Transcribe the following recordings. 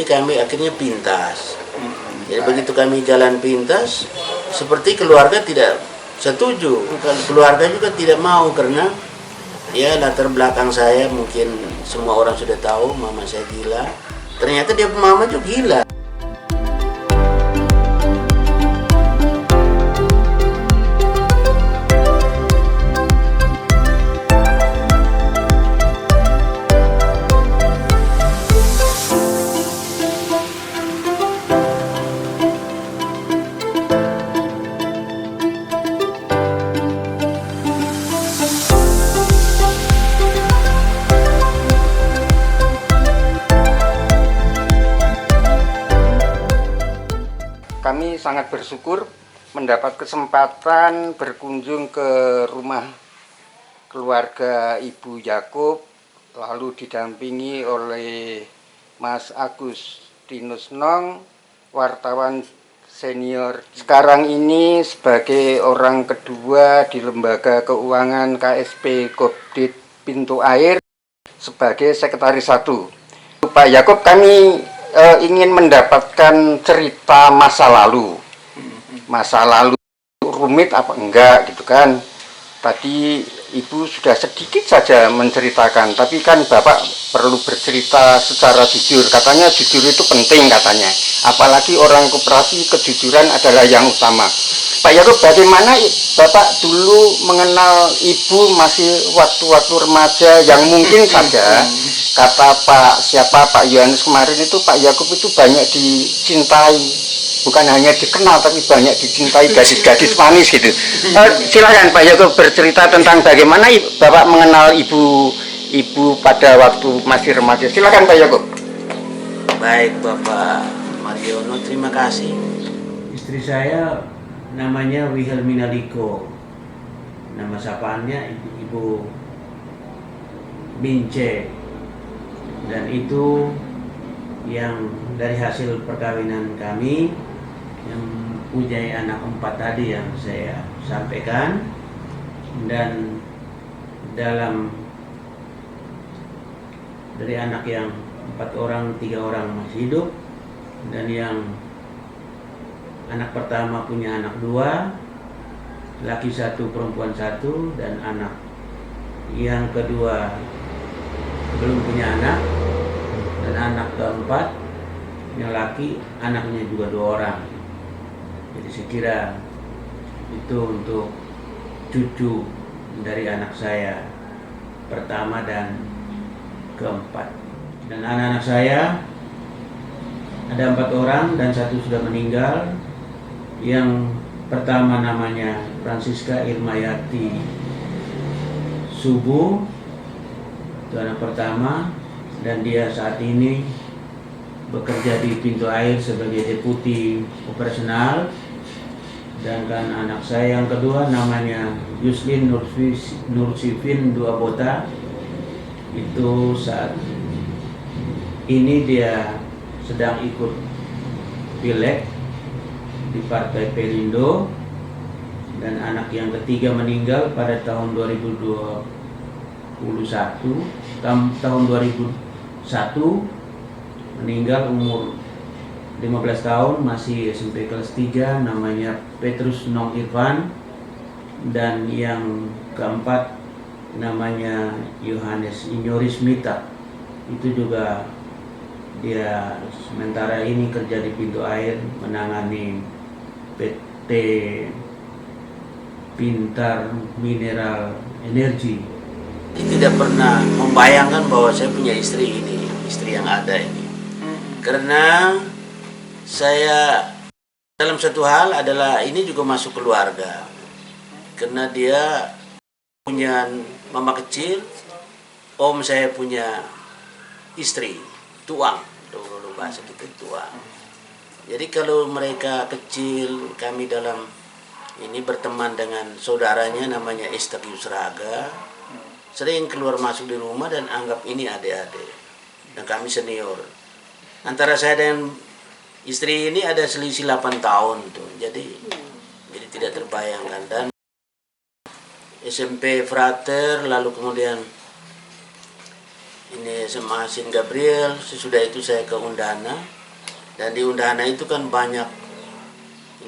kami akhirnya pintas. Jadi begitu kami jalan pintas, seperti keluarga tidak setuju. Keluarga juga tidak mau karena ya latar belakang saya mungkin semua orang sudah tahu mama saya gila. Ternyata dia mama juga gila. Kami sangat bersyukur mendapat kesempatan berkunjung ke rumah keluarga Ibu Yakub, lalu didampingi oleh Mas Agustinus Nong, wartawan senior. Sekarang ini sebagai orang kedua di Lembaga Keuangan KSP Kopdit Pintu Air sebagai Sekretaris 1. Pak Yakub, kami ingin mendapatkan cerita masa lalu rumit apa enggak gitu kan. Tadi Ibu sudah sedikit saja menceritakan, tapi kan Bapak perlu bercerita secara jujur. Katanya jujur itu penting katanya, apalagi orang koperasi kejujuran adalah yang utama. Pak Yakub, bagaimana Bapak dulu mengenal Ibu masih waktu-waktu remaja yang mungkin saja kata Pak Yohanes kemarin itu, Pak Yakub itu banyak dicintai, bukan hanya dikenal tapi banyak dicintai gadis-gadis manis gitu. Silakan Pak Yakub bercerita tentang bagaimana Bapak mengenal Ibu pada waktu masih remaja. Silakan Pak Yakub. Baik Bapak Mariono, terima kasih. Istri saya namanya Wilhelmina Liko. Nama sapaannya Ibu Bince. Dan itu yang dari hasil perkawinan kami yang mempunyai anak 4 tadi yang saya sampaikan. Dan dalam dari anak yang 4 orang, 3 orang masih hidup, dan yang anak pertama punya anak 2, laki 1 perempuan 1, dan anak yang kedua belum punya anak, dan anak keempat yang laki anaknya juga 2 orang. Jadi saya kira itu untuk cucu dari anak saya pertama dan keempat. Dan anak-anak saya ada 4 orang dan 1 sudah meninggal. Yang pertama namanya Francisca Irmayati Subuh, itu anak pertama, dan dia saat ini bekerja di Pintu Air sebagai deputi operasional. Dan kan anak saya yang kedua namanya Yuslin Nursifin Duabota, itu saat ini dia sedang ikut pileg di Partai Perindo. Dan anak yang ketiga meninggal pada tahun 2021, tahun 2001, meninggal umur 15 tahun, masih SMP kelas 3, namanya Petrus Nong Irfan. Dan yang keempat namanya Yohanes Inyoris Mita, itu juga dia sementara ini kerja di Pintu Air menangani PT Pintar Mineral Energi. Tidak pernah membayangkan bahwa saya punya istri ini, istri yang ada ini. Karena saya dalam satu hal adalah ini juga masuk keluarga. Karena dia punya mama kecil, om saya punya istri, tuang, dulu bahasa kita tuang. Jadi kalau mereka kecil, kami dalam ini berteman dengan saudaranya namanya Esther Yusraga, sering keluar masuk di rumah dan anggap ini adik-adik. Dan kami senior. Antara saya dan istri ini ada selisih 8 tahun tuh. Jadi tidak terbayangkan. Dan SMP Frater, lalu kemudian ini SMA Sin Gabriel, sesudah itu saya ke Undana. Dan di Undana itu kan banyak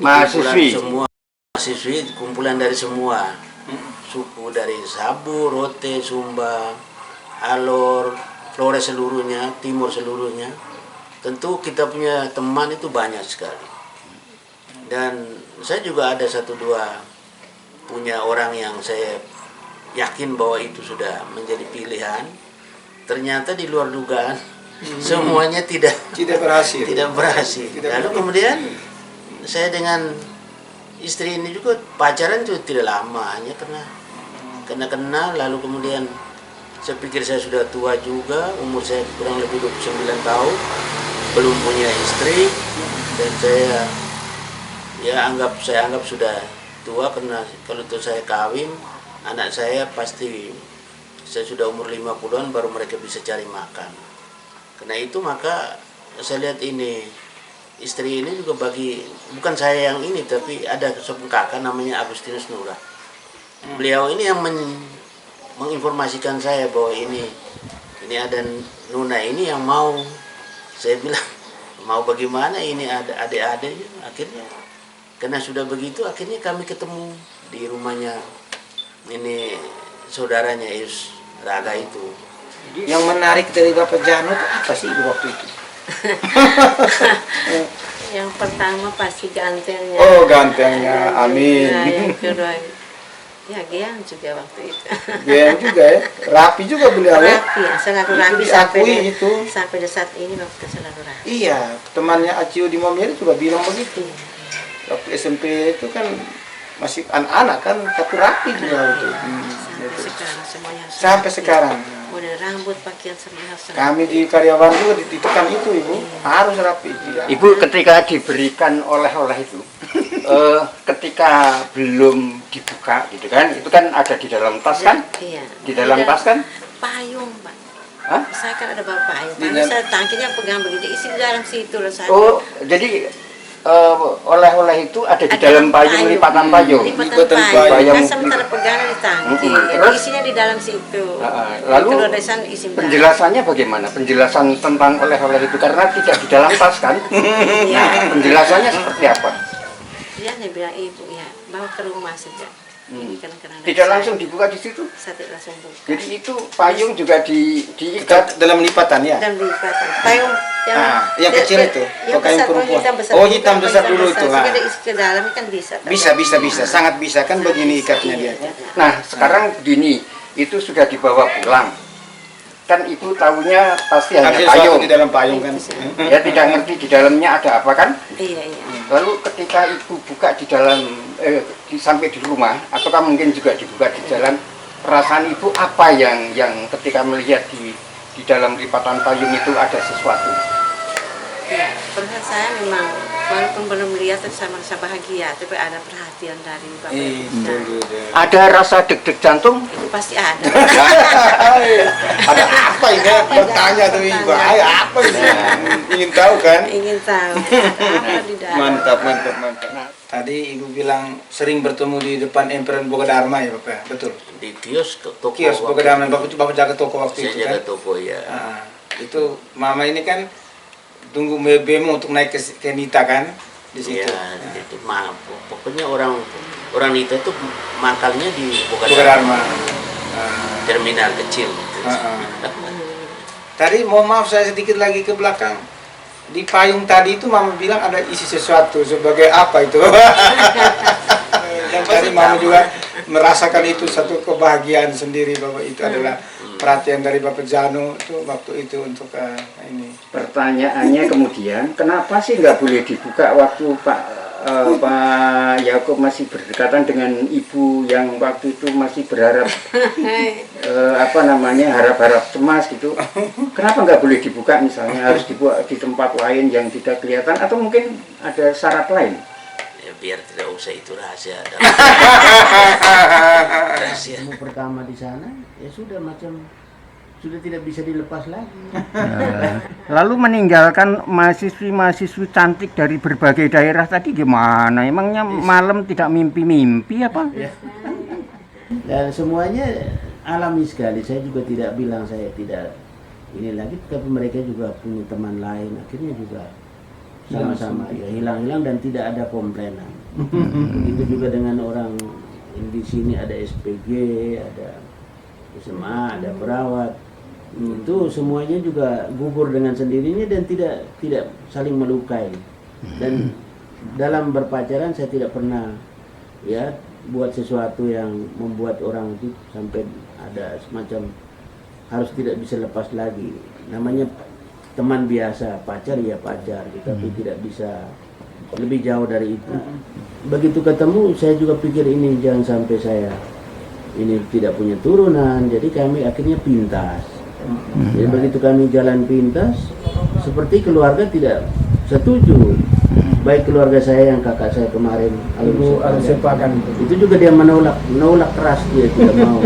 mahasiswi. semua mahasiswi, kumpulan dari semua suku, dari Sabu, Rote, Sumba, Alor, Flores seluruhnya, Timur seluruhnya. Tentu kita punya teman itu banyak sekali. Dan saya juga ada satu dua punya orang yang saya yakin bahwa itu sudah menjadi pilihan. Ternyata di luar dugaan semuanya tidak berhasil. Lalu kemudian saya dengan istri ini juga pacaran juga tidak lama, hanya karena kenal. Lalu kemudian saya pikir saya sudah tua juga, umur saya kurang lebih 29 tahun, belum punya istri, dan saya anggap sudah tua, karena kalau itu saya kawin, anak saya pasti saya sudah umur 50-an baru mereka bisa cari makan. Karena itu maka saya lihat ini istri ini juga bukan saya yang ini, tapi ada seorang kakak namanya Agustinus Nura. Beliau ini yang menginformasikan saya bahwa ini ada Nuna ini yang mau. Saya bilang mau bagaimana, ini ada adik-adik. Akhirnya karena sudah begitu, akhirnya kami ketemu di rumahnya ini saudaranya Yus Raga itu. Yang menarik dari Bapak Jano itu apa sih Ibu waktu itu? Yang pertama pasti gantengnya. Oh, gantengnya, amin. Nah, yang kedua, ya Gian juga waktu itu. Gian juga ya, rapi juga beliau ya. Rapi ya, selalu Itu rapi diakui itu. sampai saat ini waktu selalu rapi. Iya, temannya Acio di Momeri juga bilang begitu. Iya. Waktu SMP itu kan masih anak-anak kan, tapi rapi beliau itu. Sampai sekarang semuanya harus Sampai rapi. sekarang. Model rambut, pakaian semuanya harus rapi. Kami di karyawan juga ditekan itu Ibu, harus rapi. Tidak. Ibu ketika diberikan oleh-oleh itu, ketika belum dibuka gitu kan, itu kan ada di dalam tas kan? Iya. Di dalam tas kan? Payung, Pak. Hah? Saya kan ada bawa payung. Di Tapi saya tangkinya pegang begitu, isi di dalam situ loh saya. Oh, jadi oleh-oleh itu ada di dalam payung, lipatan payung. Lipatan payung. payung. Kan sementara pegangan di tangki. Jadi Terus? isinya di dalam situ. Lalu Itu redesan isi belakang. penjelasannya bagaimana? Penjelasan tentang oleh-oleh itu karena tidak di dalam tas kan? Nah, penjelasannya seperti apa? Dia hanya bilang ibu ya bawa ke rumah saja. Ini kan karena Tidak langsung dibuka di situ. saya tidak langsung buka. Jadi itu payung juga diikat. Dalam lipatan ya. Dan lipatan payung yang kecil itu. Yang Payung besar, perempuan. hitam besar. Oh, hitam besar dulu itu. Jika ada isi ke dalam kan bisa. Bisa, sangat bisa kan begini ikatnya dia. Nah, sekarang gini, itu sudah dibawa pulang. Kan ibu tahunya pasti hanya Ada sesuatu payung. di dalam payung kan. Ya tidak ngerti di dalamnya ada apa kan? Iya. Lalu ketika ibu buka di dalam, sampai di rumah, ataukah mungkin juga dibuka di jalan, perasaan ibu apa yang ketika melihat di dalam lipatan payung itu ada sesuatu? Ya, perasaan saya memang walaupun belum lihat tapi saya merasa bahagia, tapi ada perhatian dari Bapak Ibu. Nah, Ada rasa deg-deg jantung? itu pasti ada. Ada apa ini? Bertanya tuh Ibu. Ayo apa ini? Ingin tahu kan? Ingin tahu ada apa di dalam. Mantap. Tadi Ibu bilang sering bertemu di depan Emperan Bogadharma ya Bapak ya? Betul. Di kios toko. Kios Bogadharma, Bapak jaga toko waktu Saya itu jaga kan? toko ya. Itu Mama ini kan tunggu bemo untuk naik ke Nita kan? Di situ. Ya, itu pokoknya orang Nita itu makalnya di Bogadharma. terminal kecil. Tadi mohon maaf saya sedikit lagi ke belakang. Di payung tadi itu Mama bilang ada isi sesuatu sebagai apa itu? Dan tadi Mama juga merasakan itu satu kebahagiaan sendiri bahwa itu adalah perhatian dari Bapak Jano itu waktu itu untuk ini. Pertanyaannya kemudian, kenapa sih nggak boleh dibuka waktu Pak Yakob masih berdekatan dengan ibu yang waktu itu masih berharap harap-harap cemas gitu? Kenapa nggak boleh dibuka misalnya harus dibuka di tempat lain yang tidak kelihatan atau mungkin ada syarat lain? Ya, biar tidak usah itu rahasia. Rahasia. Pertama di sana ya sudah tidak bisa dilepas lagi. Lalu meninggalkan mahasiswi-mahasiswi cantik dari berbagai daerah tadi gimana? Emangnya malam tidak mimpi-mimpi apa? Dan semuanya alami sekali. Saya juga tidak bilang saya tidak ini lagi, tapi mereka juga punya teman lain. Akhirnya juga sama-sama ya hilang-hilang dan tidak ada komplainan. Begitu juga dengan orang di sini ada SPG, ada SMA, ada perawat. Itu semuanya juga gugur dengan sendirinya dan tidak saling melukai. Dan dalam berpacaran saya tidak pernah ya buat sesuatu yang membuat orang itu sampai ada semacam harus tidak bisa lepas lagi. Namanya teman biasa, pacar ya pacar, tapi tidak bisa lebih jauh dari itu. Begitu ketemu saya juga pikir ini jangan sampai saya ini tidak punya turunan, jadi kami akhirnya pintas. Jadi begitu kami jalan pintas, seperti keluarga tidak setuju. Baik keluarga saya yang kakak saya kemarin sepakan itu juga dia menolak keras, dia tidak mau.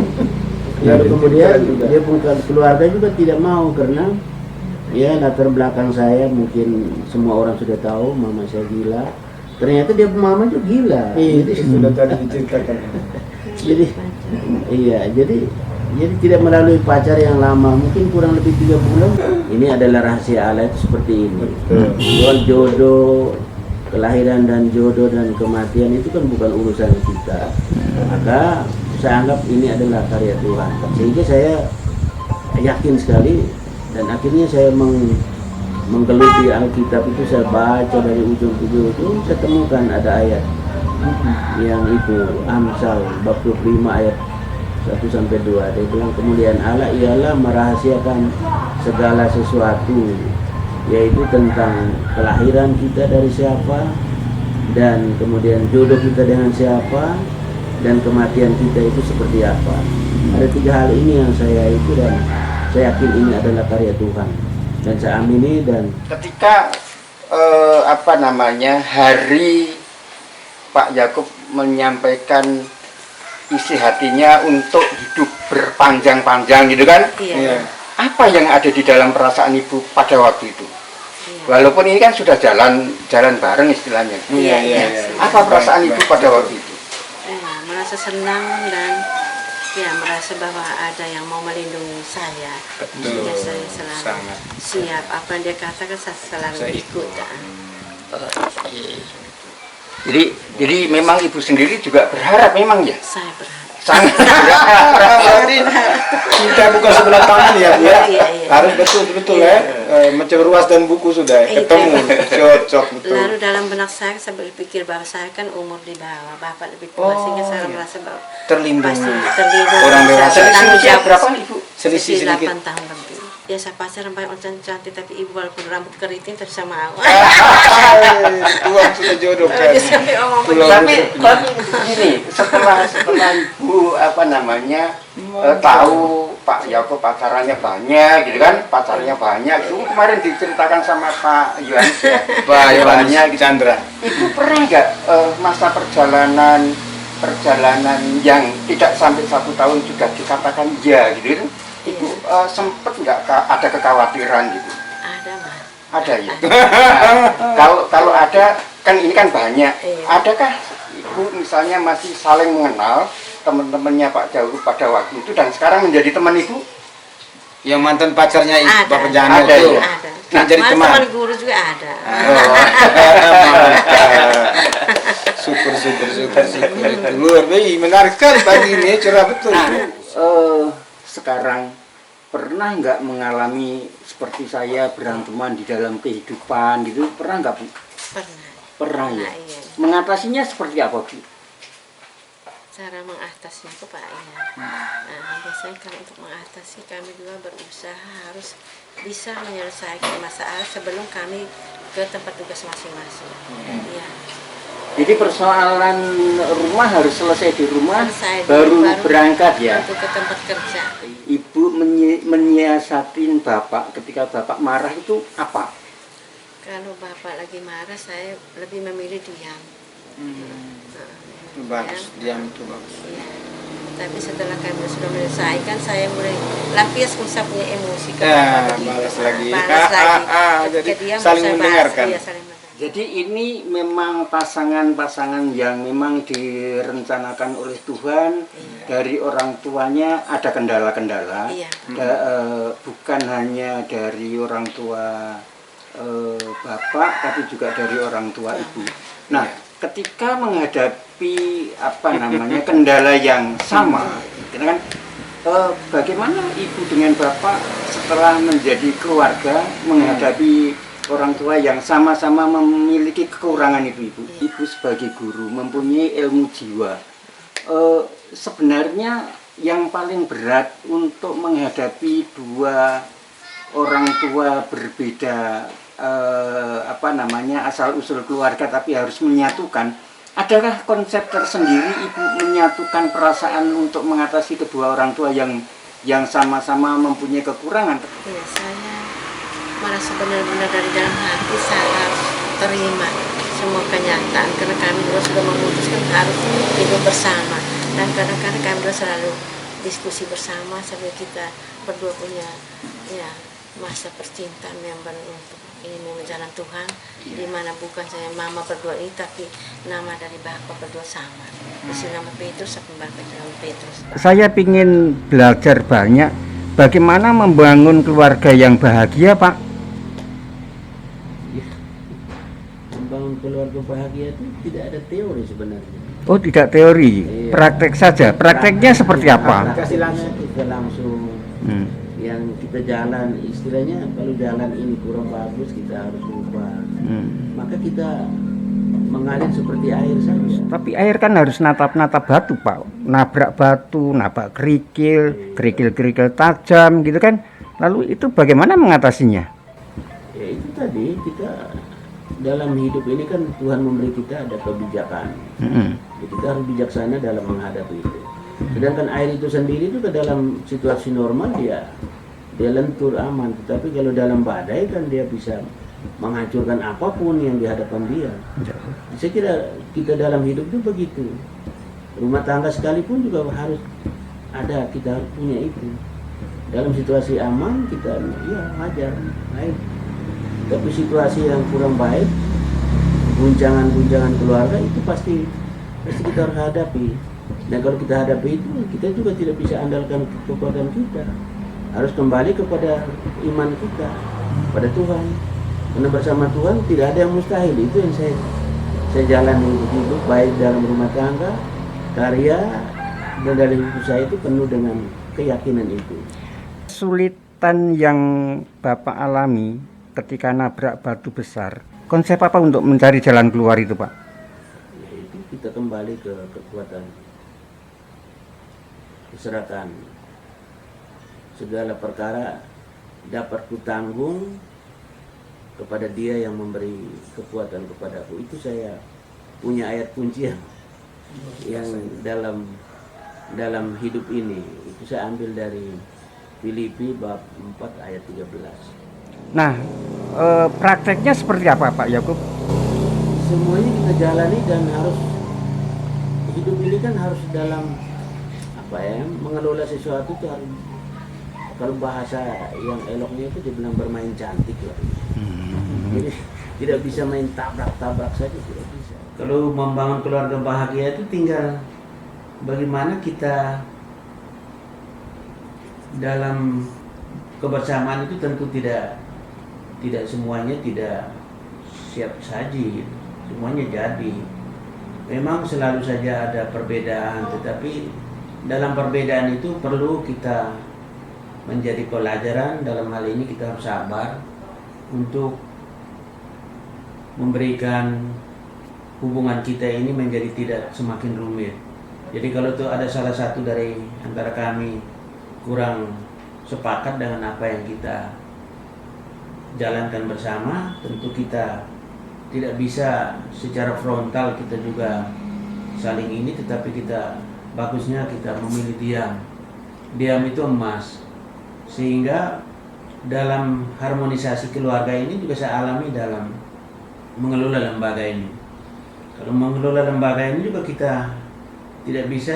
Lalu kemudian dia pun keluarga juga tidak mau karena ya latar belakang saya mungkin semua orang sudah tahu mama saya gila. Ternyata dia mama juga gila. jadi sudah tadi diceritakan. jadi tidak melalui pacar yang lama, mungkin kurang lebih 3 bulan. Ini adalah rahasia Allah itu seperti ini. Soal jodoh, kelahiran dan jodoh dan kematian itu kan bukan urusan kita. Maka saya anggap ini adalah karya Tuhan. Sehingga saya yakin sekali dan akhirnya saya menggeluti Alkitab itu, saya baca dari ujung ke ujung, saya temukan ada ayat yang itu Amsal bab 25 ayat 1-2. Dia bilang kemuliaan Allah ialah merahasiakan segala sesuatu, yaitu tentang kelahiran kita dari siapa, dan kemudian jodoh kita dengan siapa, dan kematian kita itu seperti apa. Ada 3 hal ini yang saya itu, dan saya yakin ini adalah karya Tuhan dan saya amini. Dan ketika hari Pak Yakub menyampaikan isi hatinya untuk hidup berpanjang-panjang gitu kan, apa yang ada di dalam perasaan ibu pada waktu itu? Walaupun ini kan sudah jalan bareng istilahnya. Apa perasaan ibu pada waktu itu? Merasa senang dan ya merasa bahwa ada yang mau melindungi saya. Sehingga saya selalu siap apa yang dia katakan, saya selalu ikut. Jadi memang ibu sendiri juga berharap memang ya? Saya berharap. Sangat Berarti kita bukan sebelah tangan ya, Bu ya. Harus betul ya. Macam ruas dan buku sudah ketemu, cocok betul. Lalu dalam benak saya berpikir bahwa saya kan umur di bawah, bapak lebih tua, sehingga saya merasa bahwa Terlindung. pasti terlindung. Orang dewasa. Selisih berapa ibu? Selisih sedikit. 8 tahun lebih. Ya saya pacaran banyak orang cantik, tapi ibu walaupun rambut keriting tapi sama mau. Tuhan sudah jodoh kan. Tapi gini, setelah ibu tahu Pak Yakub pacarannya banyak gitu kan, pacarnya banyak, itu kemarin diceritakan sama Pak Yohanes ya, banyak Chandra. Ibu pernah nggak masa perjalanan yang tidak sampai 1 tahun juga dikatakan ya gitu? Ibu sempet nggak ada kekhawatiran gitu? Ada, Mas. Ada ya. Kalau ada kan ini kan banyak. Adakah ibu misalnya masih saling mengenal teman-temannya Pak Yakub pada waktu itu dan sekarang menjadi teman ibu? Yang mantan pacarnya Ada. Bapak Jana Ada, itu. ya? Ada. Nah, jadi teman. Teman guru juga ada. Syukur. Luar biasa, menarik sekali pagi ini, cerah betul. Sekarang pernah nggak mengalami seperti saya beranteman di dalam kehidupan gitu? Pernah nggak Bu? Pernah ya. Iya. Mengatasinya seperti apa Bu? Cara mengatasinya itu Pak ya. Biasanya kalau untuk mengatasi kami juga berusaha harus bisa menyelesaikan masalah sebelum kami ke tempat tugas masing-masing. Iya. Jadi persoalan rumah harus selesai di rumah, Selesai baru dulu, berangkat ya. Untuk ke tempat kerja. Ibu menyiasatin bapak ketika bapak marah itu apa? Kalau bapak lagi marah, saya lebih memilih diam. Bagus, diam itu bagus. Iya. Tapi setelah kami sudah menyelesaikan, saya mulai lampias saya punya emosi ke Ya, bapak begitu. balas lagi. Balas lagi. Jadi Ketika dia mau saling saya mendengarkan. Iya, saling mendengarkan. Jadi ini memang pasangan-pasangan yang memang direncanakan oleh Tuhan. Dari orang tuanya ada kendala-kendala. Iya. Bukan hanya dari orang tua bapak tapi juga dari orang tua ibu. Nah, ketika menghadapi kendala yang sama, gitu kan, bagaimana ibu dengan bapak setelah menjadi keluarga menghadapi orang tua yang sama-sama memiliki kekurangan itu ibu? Ibu sebagai guru mempunyai ilmu jiwa. Sebenarnya yang paling berat untuk menghadapi dua orang tua berbeda asal usul keluarga tapi harus menyatukan, adakah konsep tersendiri ibu menyatukan perasaan untuk mengatasi kedua orang tua yang sama-sama mempunyai kekurangan? Ya, saya merasa benar-benar dari dalam hati saya harus terima semua kenyataan karena kami juga sudah memutuskan harus hidup bersama, dan kadang-kadang kami juga selalu diskusi bersama sampai kita berdua punya masa percintaan yang benar untuk ini memang jalan Tuhan, di mana bukan saya mama berdua ini tapi nama dari Bapak berdua sama. Isi nama Petrus sama Bapak nama Petrus. Saya ingin belajar banyak bagaimana membangun keluarga yang bahagia, Pak. Membangun keluarga bahagia itu tidak ada teori sebenarnya. Oh, tidak teori, praktek saja. Prakteknya seperti apa? Kita langsung yang kita jalan, istilahnya kalau jalan ini kurang bagus kita harus ubah. Maka kita mengalir seperti air saja. Tapi air kan harus natap-natap batu, Pak. Nabrak batu, nabrak kerikil tajam gitu kan. Lalu itu bagaimana mengatasinya? Ya itu tadi, kita dalam hidup ini kan Tuhan memberi kita ada kebijakan. Jadi kita harus bijaksana dalam menghadapi itu. Sedangkan air itu sendiri itu ke dalam situasi normal dia lentur aman, tetapi kalau dalam badai kan dia bisa menghancurkan apapun yang di hadapan dia. Saya kira kita dalam hidup itu begitu. Rumah tangga sekalipun juga harus ada, kita punya itu. Dalam situasi aman kita wajar, baik. Tapi situasi yang kurang baik, guncangan-guncangan keluarga itu pasti kita harus hadapi. Dan kalau kita hadapi itu, kita juga tidak bisa andalkan kekuatan kita. Harus kembali kepada iman kita, pada Tuhan. Karena bersama Tuhan tidak ada yang mustahil. Itu yang saya jalani hidup, baik dalam rumah tangga, karya, dan dari hidup saya itu penuh dengan keyakinan itu. Kesulitan yang Bapak alami ketika nabrak batu besar, konsep apa untuk mencari jalan keluar itu, Pak? Itu kita kembali ke kekuatan, keserakahan. Segala perkara dapat kutanggung kepada Dia yang memberi kekuatan kepadaku. Itu saya punya ayat kunci yang dalam hidup ini. Itu saya ambil dari Filipi bab 4 ayat 13. Nah, prakteknya seperti apa, Pak Yakub? Semuanya kita jalani dan harus hidup ini kan harus dalam mengelola sesuatu itu harus, kalau bahasa yang eloknya itu dibilang bermain cantik lah. Jadi tidak bisa main tabrak-tabrak saja, tidak bisa. Kalau membangun keluarga bahagia itu tinggal bagaimana kita dalam kebersamaan itu tentu tidak semuanya tidak siap saji, semuanya jadi. Memang selalu saja ada perbedaan, tetapi dalam perbedaan itu perlu kita menjadi pelajaran. Dalam hal ini kita harus sabar untuk memberikan hubungan kita ini menjadi tidak semakin rumit. Jadi kalau itu ada salah satu dari antara kami kurang sepakat dengan apa yang kita jalankan bersama, tentu kita tidak bisa secara frontal kita juga saling ini, tetapi bagusnya kita memilih diam. Diam itu emas. Sehingga dalam harmonisasi keluarga ini juga saya alami dalam mengelola lembaga ini. Kalau mengelola lembaga ini juga kita tidak bisa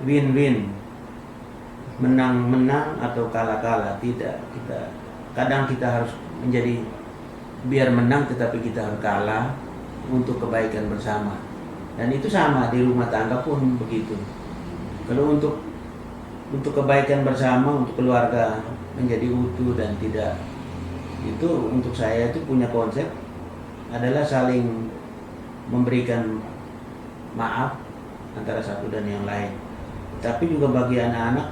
win-win, menang-menang atau kalah-kalah. Tidak. Kadang kita harus menjadi biar menang tetapi kita harus kalah untuk kebaikan bersama. Dan itu sama di rumah tangga pun begitu. Kalau untuk kebaikan bersama, untuk keluarga menjadi utuh dan tidak itu untuk saya itu punya konsep adalah saling memberikan maaf antara satu dan yang lain. Tapi juga bagi anak-anak,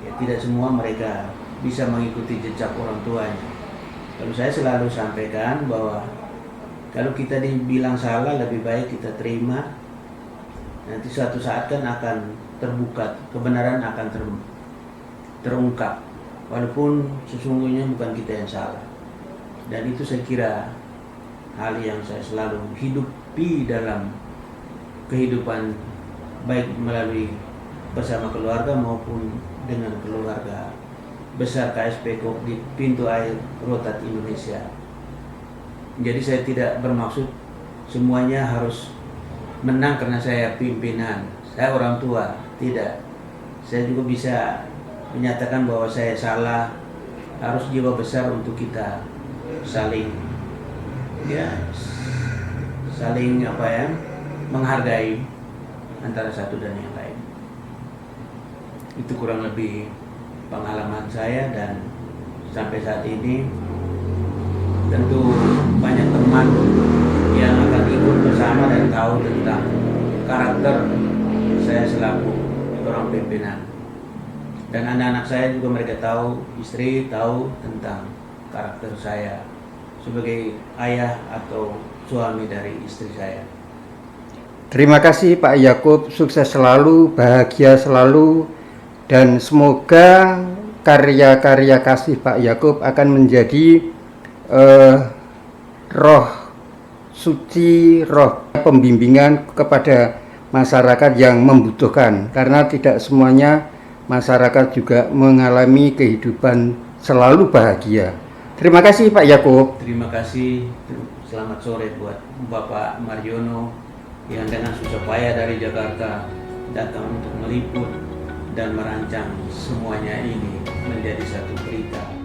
ya tidak semua mereka bisa mengikuti jejak orang tuanya. Lalu saya selalu sampaikan bahwa kalau kita dibilang salah, lebih baik kita terima. Nanti suatu saat kan akan terbuka, kebenaran akan terungkap. Walaupun sesungguhnya bukan kita yang salah. Dan itu saya kira hal yang saya selalu hidupi dalam kehidupan, baik melalui bersama keluarga maupun dengan keluarga besar KSP di pintu air Rotat Indonesia. Jadi saya tidak bermaksud semuanya harus menang karena saya pimpinan, saya orang tua, tidak. Saya juga bisa menyatakan bahwa saya salah, harus jiwa besar untuk kita saling menghargai antara satu dan yang lain. Itu kurang lebih pengalaman saya, dan sampai saat ini tentu banyak teman yang akan ikut bersama dan tahu tentang karakter saya selaku orang pimpinan. Dan anak-anak saya juga mereka tahu, istri tahu tentang karakter saya sebagai ayah atau suami dari istri saya. Terima kasih Pak Yakub, sukses selalu, bahagia selalu, dan semoga karya-karya kasih Pak Yakub akan menjadi roh suci, roh pembimbingan kepada masyarakat yang membutuhkan, karena tidak semuanya masyarakat juga mengalami kehidupan selalu bahagia. Terima kasih Pak Yakub. Terima kasih. Selamat sore buat Bapak Marjono yang dengan susah payah dari Jakarta datang untuk meliput dan merancang semuanya ini menjadi satu berita